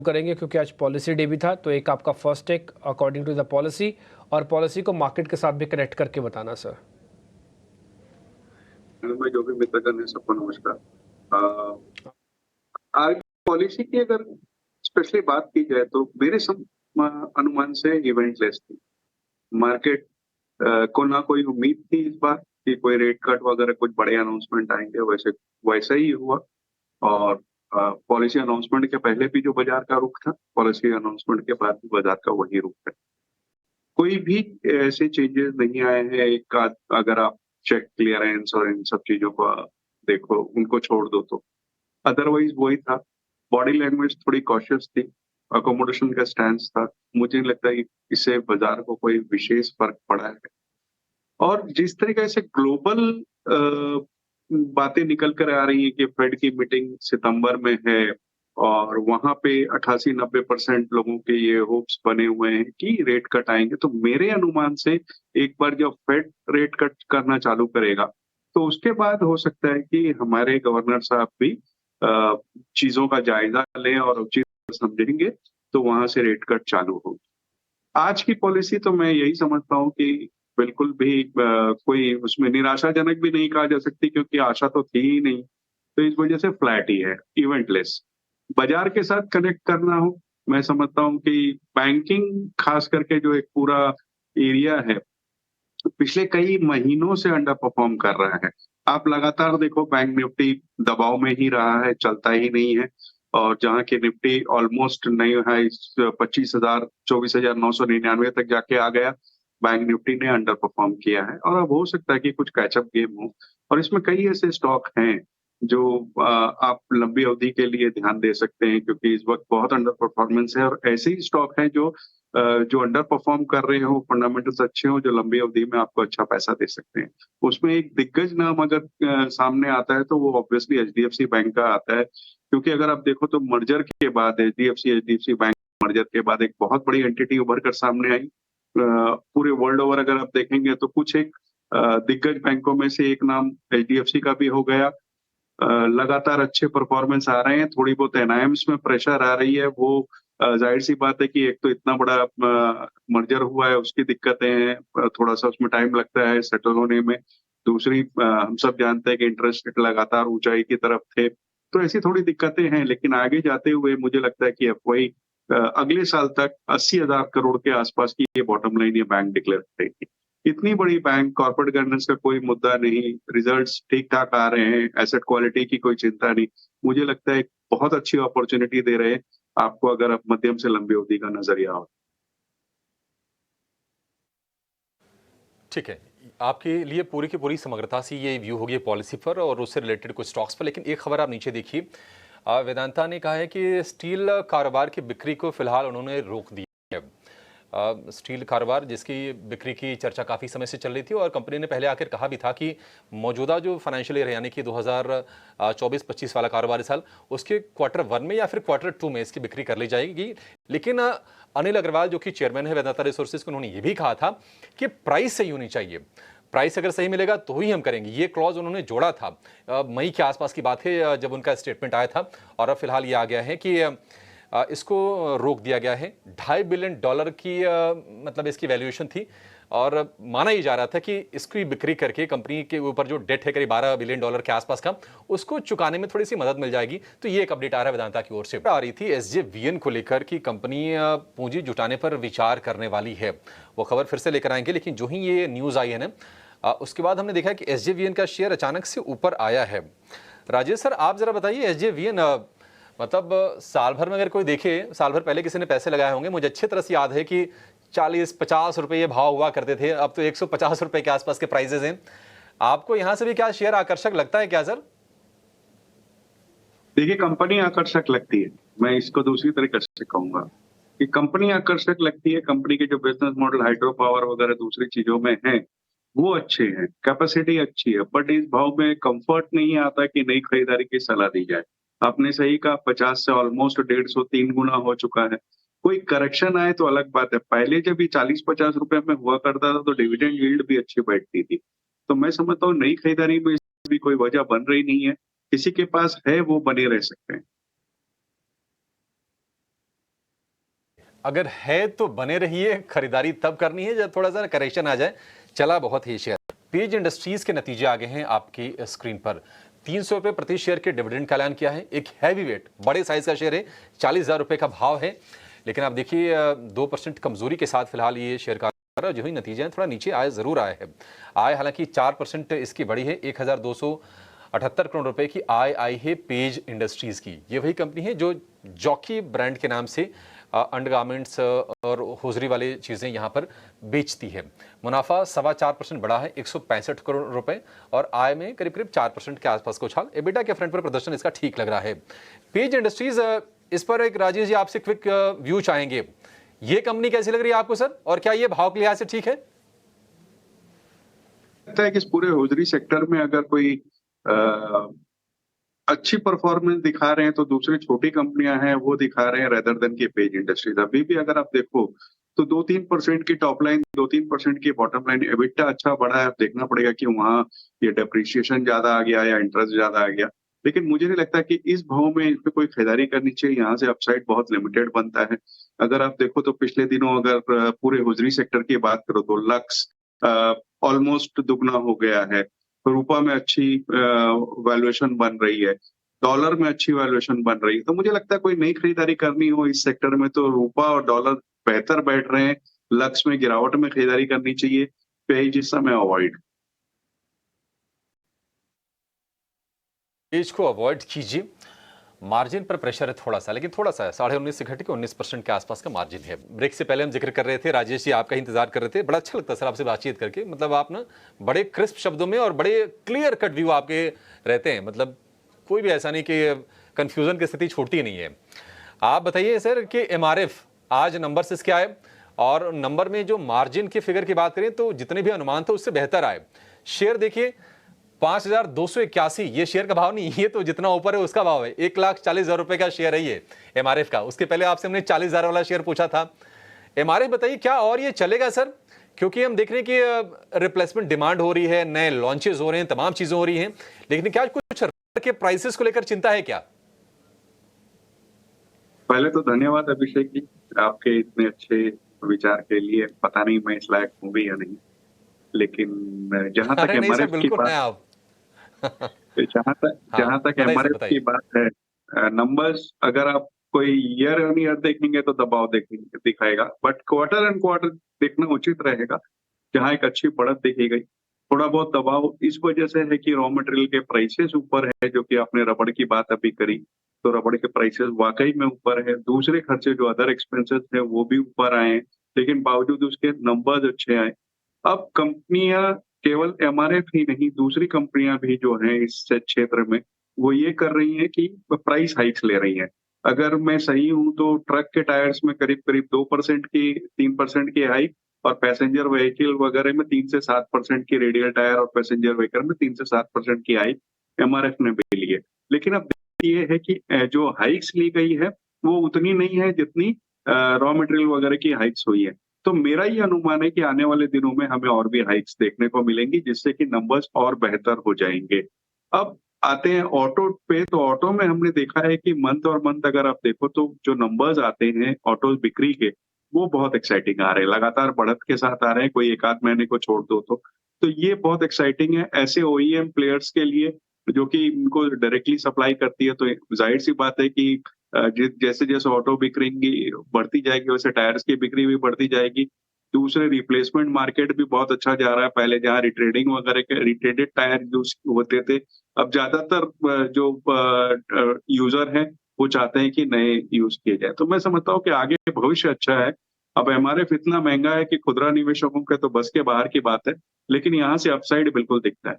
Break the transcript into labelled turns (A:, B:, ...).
A: करेंगे क्योंकि आज पॉलिसी डे भी था, तो एक आपका first take according to the policy और पॉलिसी को मार्केट के साथ भी कनेक्ट करके बताना सर।
B: मैं जो भी मित्रगण है सबको नमस्कार। आज पॉलिसी की अगर स्पेशली बात की जाए तो मेरे अनुमान से इवेंटलेस थी मार्केट को। ना कोई उम्मीद थी इस बार कि कोई रेट कट वगैरह कुछ बड़े अनाउंसमेंट आएंगे, वैसा ही हुआ। और पॉलिसी अनाउंसमेंट के पहले भी जो बाजार का रुख था, पॉलिसी अनाउंसमेंट के बाद भी बाजार का वही रुख है। कोई भी ऐसे चेंजेस नहीं आए हैं। एक अगर आप चेक क्लियरेंस और इन सब चीजों को देखो, उनको छोड़ दो तो अदरवाइज वही था। बॉडी लैंग्वेज थोड़ी कॉशियस थी, अकोमोडेशन का स्टैंड था। मुझे नहीं लगता है इससे बाजार को कोई विशेष फर्क पड़ा है। और जिस तरीके से ग्लोबल बातें निकल कर आ रही है कि फेड की मीटिंग सितंबर में है और वहां पे 88-90% लोगों के ये होप्स बने हुए हैं कि रेट कट आएंगे, तो मेरे अनुमान से एक बार जब फेड रेट कट करना चालू करेगा तो उसके बाद हो सकता है कि हमारे गवर्नर साहब भी चीजों का जायजा लें और उचित समझेंगे, तो वहां से रेट कट चालू होगी। आज की पॉलिसी तो मैं यही समझता हूँ कि बिल्कुल भी कोई उसमें निराशाजनक भी नहीं कहा जा सकती, क्योंकि आशा तो थी ही नहीं। तो इस वजह से फ्लैट ही है, इवेंटलेस। बाजार के साथ कनेक्ट करना हो, मैं समझता हूँ कि बैंकिंग खास करके जो एक पूरा एरिया है पिछले कई महीनों से अंडर परफॉर्म कर रहा है। आप लगातार देखो बैंक निफ्टी दबाव में ही रहा है, चलता ही नहीं है। और जहां की निफ्टी ऑलमोस्ट नई हाई 25,000 24,999 तक जाके आ गया, बैंक निफ्टी ने अंडर परफॉर्म किया है। और अब हो सकता है कि कुछ कैचअप गेम हो। और इसमें कई ऐसे स्टॉक हैं जो आप लंबी अवधि के लिए ध्यान दे सकते हैं, क्योंकि इस वक्त बहुत अंडर परफॉर्मेंस है। और ऐसे ही स्टॉक हैं जो अंडर परफॉर्म कर रहे हो, फंडामेंटल्स अच्छे हो, जो लंबी अवधि में आपको अच्छा पैसा दे सकते हैं। उसमें एक दिग्गज नाम अगर सामने आता है तो वो ऑब्वियसली एचडीएफसी बैंक का आता है, क्योंकि अगर आप देखो तो मर्जर के बाद एचडीएफसी बैंक मर्जर के बाद एक बहुत बड़ी एंटिटी उभर कर सामने आई। पूरे वर्ल्ड ओवर अगर आप देखेंगे तो कुछ एक दिग्गज बैंकों में से एक नाम एचडीएफसी का भी हो गया। लगातार अच्छे परफॉर्मेंस आ रहे हैं। थोड़ी बहुत एनआईएम्स में प्रेशर आ रही है, वो जाहिर सी बात है कि एक तो इतना बड़ा मर्जर हुआ है, उसकी दिक्कतें हैं, थोड़ा सा उसमें टाइम लगता है सेटल होने में। दूसरी हम सब जानते हैं कि इंटरेस्ट रेट लगातार ऊंचाई की तरफ थे, तो ऐसी थोड़ी दिक्कतें हैं। लेकिन आगे जाते हुए मुझे लगता है कि एफवाई अगले साल तक 80,000 करोड़ के आसपास की ये बॉटम लाइन ये बैंक डिक्लेयर करेगी। इतनी बड़ी बैंक, कॉर्पोरेट गवर्नेंस का कोई मुद्दा नहीं, रिजल्ट्स ठीक ठाक आ रहे हैं, एसेट क्वालिटी की कोई चिंता नहीं। मुझे लगता है एक बहुत अच्छी अपॉर्चुनिटी दे रहे हैं आपको, अगर आप मध्यम से लंबी अवधि का नजरिया हो।
C: ठीक है, आपके लिए पूरी की पूरी समग्रता से ये व्यू होगी पॉलिसी पर और उससे रिलेटेड कुछ स्टॉक्स पर। लेकिन एक खबर आप नीचे देखिए, वेदांता ने कहा है कि स्टील कारोबार की बिक्री को फिलहाल उन्होंने रोक दिया है। स्टील कारोबार जिसकी बिक्री की चर्चा काफ़ी समय से चल रही थी और कंपनी ने पहले आकर कहा भी था कि मौजूदा जो फाइनेंशियल ईयर यानी कि 2024-25 वाला कारोबारी साल, उसके क्वार्टर 1 में या फिर क्वार्टर 2 में इसकी बिक्री कर ली जाएगी। लेकिन अनिल अग्रवाल जो कि चेयरमैन है वेदांता रिसोर्सेज को, उन्होंने ये भी कहा था कि प्राइस सही होनी चाहिए, प्राइस अगर सही मिलेगा तो ही हम करेंगे। ये क्लॉज उन्होंने जोड़ा था। मई के आसपास की बात है जब उनका स्टेटमेंट आया था। और अब फिलहाल ये आ गया है कि इसको रोक दिया गया है। $2.5 बिलियन की मतलब इसकी वैल्यूएशन थी और माना ही जा रहा था कि इसकी बिक्री करके कंपनी के ऊपर जो डेट है करीब $12 बिलियन के आसपास का, उसको चुकाने में थोड़ी सी मदद मिल जाएगी। तो ये एक अपडेट आ रहा है वेदांता की ओर से। आ रही थी एसजेवीएन को लेकर कि कंपनी पूंजी जुटाने पर विचार करने वाली है। वो खबर फिर से लेकर आएंगे, लेकिन जो ही ये न्यूज़ आई है ना, उसके बाद हमने देखा कि एसजेवीएन का शेयर अचानक से ऊपर आया है। राजेश सर, आप जरा बताइए, एसजेवीएन मतलब साल भर में अगर कोई देखे, साल भर पहले किसी ने पैसे लगाए होंगे, मुझे अच्छी तरह से याद है कि 40-50 रुपए ये भाव हुआ करते थे, अब तो 150 रुपए के आसपास के प्राइसेस हैं। आपको यहां से भी क्या शेयर आकर्षक लगता है क्या सर?
B: देखिए, कंपनी आकर्षक लगती है। मैं इसको दूसरी तरीके से कहूंगा कि कंपनी आकर्षक लगती है। कंपनी के जो बिजनेस मॉडल हाइड्रो पावर वगैरह दूसरी चीजों में है वो अच्छे हैं, कैपेसिटी अच्छी है, बट इस भाव में कंफर्ट नहीं आता कि नई खरीदारी की सलाह दी जाए। आपने सही कहा, 50 से ऑलमोस्ट 150 3 गुना हो चुका है। कोई करेक्शन आए तो अलग बात है। पहले जब ये 40-50 रुपए में हुआ करता था तो डिविडेंड यील्ड भी अच्छी बैठती थी। तो मैं समझता हूँ नई खरीदारी में भी कोई वजह बन रही नहीं है। किसी के पास है वो बने रह सकते हैं।
C: अगर है तो बने रहिए, खरीदारी तब करनी है जब थोड़ा सा करेक्शन आ जाए। चला बहुत ही शेयर। पेज इंडस्ट्रीज के नतीजे आ गए हैं आपकी स्क्रीन पर। 300 रुपये प्रति शेयर के डिविडेंड का ऐलान किया है। एक हैवी वेट बड़े साइज का शेयर है, 40,000 रुपये का भाव है। लेकिन आप देखिए 2% कमजोरी के साथ फिलहाल ये शेयर का जो ही नतीजे हैं, थोड़ा नीचे आय जरूर आया है। आय हालांकि 4% इसकी बढ़ी है। 1,278 करोड़ रुपए की आय आई है पेज इंडस्ट्रीज की। ये वही कंपनी है जो जॉकी ब्रांड के नाम से अंडरगारमेंट्स और होजरी वाली चीज़ें यहाँ पर बेचती है। मुनाफा 4.25% बढ़ा है, 165 करोड़ रुपए, और आय में करीब करीब 4% के आसपास का उछाल। एबिटा के फ्रंट पर प्रदर्शन इसका ठीक लग रहा है। पेज इंडस्ट्रीज, इस पर एक राजेश जी आपसे क्विक व्यू चाहेंगे। ये कंपनी कैसी लग रही है आपको सर, और क्या ये भाव के लिहाज से ठीक है?
B: लगता है कि इस पूरे होजरी सेक्टर में अगर कोई अच्छी परफॉर्मेंस दिखा रहे हैं तो दूसरी छोटी कंपनियां हैं वो दिखा रहे हैं, रेदर देन की पेज इंडस्ट्रीज। अभी भी अगर आप देखो तो 2-3% की टॉप लाइन, 2-3% की बॉटम लाइन, एबिटा अच्छा बढ़ा है। अब देखना पड़ेगा कि वहाँ ये डेप्रिसिएशन ज्यादा आ गया या इंटरेस्ट ज्यादा आ गया। लेकिन मुझे नहीं लगता कि इस भाव में इस पे कोई खरीदारी करनी चाहिए। यहाँ से अपसाइड बहुत लिमिटेड बनता है। अगर आप देखो तो पिछले दिनों अगर पूरे होजरी सेक्टर की बात करो तो लक्स ऑलमोस्ट दुगना हो गया है। रूपा में अच्छी वैल्यूएशन बन रही है, डॉलर में अच्छी वैल्यूएशन बन रही है। तो मुझे लगता है कोई नई खरीदारी करनी हो इस सेक्टर में तो रूपा और डॉलर बेहतर बैठ रहे हैं। लक्स में गिरावट में खरीदारी करनी चाहिए, पेज इस समय अवॉइड।
C: पेज को अवॉइड कीजिए। मार्जिन पर प्रेशर है थोड़ा सा, लेकिन थोड़ा सा 19.5 से घट के 19% के आसपास का मार्जिन है। ब्रेक से पहले हम जिक्र कर रहे थे, राजेश जी आपका इंतजार कर रहे थे। बड़ा अच्छा लगता है सर आपसे बातचीत करके। मतलब आप ना बड़े क्रिस्प शब्दों में और बड़े क्लियर कट व्यू आपके रहते हैं। मतलब कोई भी ऐसा नहीं कि कंफ्यूजन की स्थिति छोड़ती नहीं है। आप बताइए सर कि MRF आज नंबर से क्या आए, और नंबर में जो मार्जिन के फिगर की बात करें तो जितने भी अनुमान थे उससे बेहतर आए। शेयर देखिए 5,281, ये शेयर का भाव नहीं, ये तो जितना ऊपर है उसका भाव है। 1,40,000 रुपए का शेयर है ये MRF का। उसके पहले आपसे हमने 40,000 वाला शेयर पूछा था। MRF बताइए क्या और ये चलेगा सर? क्योंकि हम देख रहे हैं कि रिप्लेसमेंट डिमांड हो रही है, नए लॉन्चेस हो रहे हैं, तमाम चीजें हो रही हैं, लेकिन क्या कुछ के प्राइसेस को लेकर चिंता है क्या?
B: पहले तो धन्यवाद अभिषेक जी आपके इतने अच्छे विचार के लिए। पता नहीं मैं इस लायक हूँ भी या नहीं, लेकिन जहां तक
C: अरे नहीं सर,
B: MRF की
C: बिल्कुल है
B: बात
C: आप।
B: जहां
C: हाँ,
B: तक
C: बताइए सर,
B: MRF की
C: बताइए।
B: बात है, नंबर्स अगर आप कोई ईयर ऑन ईयर देखेंगे तो दबाव दिखाएगा, बट क्वार्टर एंड क्वार्टर देखना उचित रहेगा। जहां एक अच्छी बढ़त देखी गई, थोड़ा बहुत दबाव इस वजह से है कि रॉ मटेरियल के प्राइसेस ऊपर है। जो कि आपने रबड़ की बात अभी करी, तो रबड़ के प्राइसेस वाकई में ऊपर है। दूसरे खर्चे जो अदर एक्सपेंसेस है वो भी ऊपर आए, लेकिन बावजूद उसके नंबर्स अच्छे आए। अब कंपनियां केवल MRF ही नहीं, दूसरी कंपनियां भी जो हैं इस क्षेत्र में वो ये कर रही हैं कि प्राइस हाइक्स ले रही हैं। अगर मैं सही हूं तो ट्रक के टायर्स में करीब करीब 2% की 3% की हाइक, और पैसेंजर व्हीकल वगैरह में 3 से 7% की, रेडियल टायर और पैसेंजर व्हीकल में 3 से 7% की हाइक MRF ने भी ली है। लेकिन अब ये है कि जो हाइक्स ली गई है वो उतनी नहीं है जितनी रॉ मटेरियल वगैरह की हाइक्स हुई है। तो मेरा ये अनुमान है कि आने वाले दिनों में हमें और भी हाइक्स देखने को मिलेंगी, जिससे कि नंबर्स और बेहतर हो जाएंगे। अब आते हैं ऑटो पे, तो ऑटो में हमने देखा है कि मंथ और मंथ अगर आप देखो तो जो नंबर्स आते हैं ऑटो बिक्री के, वो बहुत एक्साइटिंग आ रहे हैं, लगातार बढ़त के साथ आ रहे हैं। कोई एक आध महीने को छोड़ दो तो ये बहुत एक्साइटिंग है ऐसे OEM प्लेयर्स के लिए जो कि इनको डायरेक्टली सप्लाई करती है। तो जाहिर सी बात है कि जैसे जैसे ऑटो बिक्री बढ़ती जाएगी वैसे टायर्स की बिक्री भी बढ़ती जाएगी। दूसरे रिप्लेसमेंट मार्केट भी बहुत अच्छा जा रहा है। पहले जहाँ रिट्रेडिंग वगैरह के रिट्रेडेड टायर यूज होते थे, अब ज्यादातर जो यूजर हैं वो चाहते हैं कि नए यूज किए जाए। तो मैं समझता हूँ कि आगे भविष्य अच्छा है। अब MRF इतना महंगा है कि खुदरा निवेशकों के तो बस के बाहर की बात है, लेकिन यहाँ से अपसाइड बिल्कुल दिखता है।